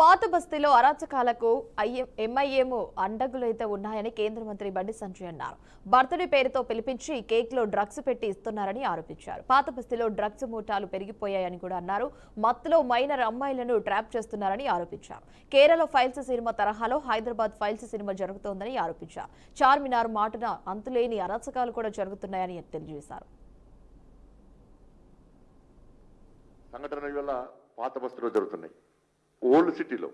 పాత బస్తీలో అరాచకాలకు ఎంఐఎం అండగులైతే ఉన్నాయని కేంద్ర మంత్రి బండి సంజయ్ అన్నారు. బర్త్డే పేరుతో పిలిపించి కేక్లో డ్రగ్స్ పెట్టి ఇస్తున్నారని ఆరోపించారు. పాత బస్తీలో డ్రగ్స్ మూటాలు పెరిగిపోయాయని కూడా అన్నారు. మత్తులో మైనర్ అమ్మాయిలను ట్రాప్ చేస్తున్నారని ఆరోపించారు. కేరళ ఫైల్స్ సినిమా తరహాలో హైదరాబాద్ ఫైల్స్ సినిమా జరుగుతోందని ఆరోపించారు. చార్మినార్ మాటన అంతులేని అరాచకాలు కూడా జరుగుతున్నాయని తెలియజేశారు. సంఘటన వల్ల పాత బస్తీలో జరుగుతున్నాయి. ఓల్డ్ సిటీలో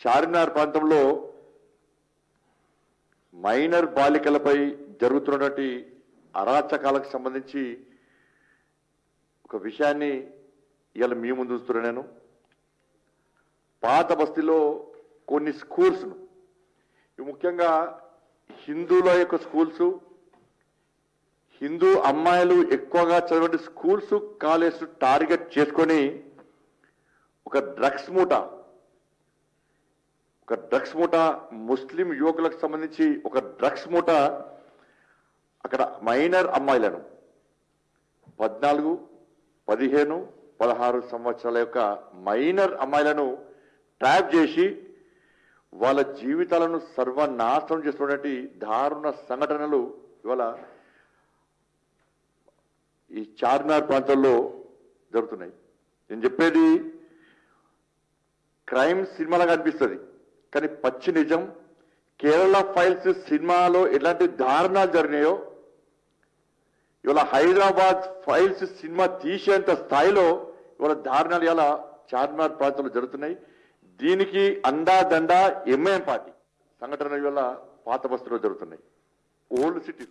చార్మినార్ ప్రాంతంలో మైనర్ బాలికలపై జరుగుతున్నటువంటి అరాచకాలకు సంబంధించి ఒక విషయాన్ని ఇవాళ మీ ముందు చూస్తున్నా. నేను పాత బస్తీలో కొన్ని స్కూల్స్ను, ముఖ్యంగా హిందువుల యొక్క స్కూల్స్, హిందూ అమ్మాయిలు ఎక్కువగా చదివే స్కూల్స్ కాలేజ్ టార్గెట్ చేసుకొని ఒక డ్రగ్స్ మూట ముస్లిం యువకులకు సంబంధించి ఒక డ్రగ్స్ మూట అక్కడ మైనర్ అమ్మాయిలను 14, 15, 16 సంవత్సరాల యొక్క మైనర్ అమ్మాయిలను ట్రాప్ చేసి వాళ్ళ జీవితాలను సర్వనాశనం చేస్తున్నటువంటి దారుణ సంఘటనలు ఇవాళ ఈ చార్మినార్ ప్రాంతంలో జరుగుతున్నాయి. నేను చెప్పేది క్రైమ్ సినిమాలాగా అనిపిస్తుంది, కానీ పచ్చి నిజం. కేరళ ఫైల్స్ సినిమాలో ఎలాంటి దారుణాలు జరిగినాయో ఇవాళ హైదరాబాద్ ఫైల్స్ సినిమా తీసేంత స్థాయిలో ఇవాళ దారుణాలు ఇలా చార్మినార్ ప్రాంతంలో జరుగుతున్నాయి. దీనికి అండాదండ ఎంఐఎం పార్టీ. సంఘటన ఇవాళ పాత బస్తీలో జరుగుతున్నాయి, ఓల్డ్ సిటీలో.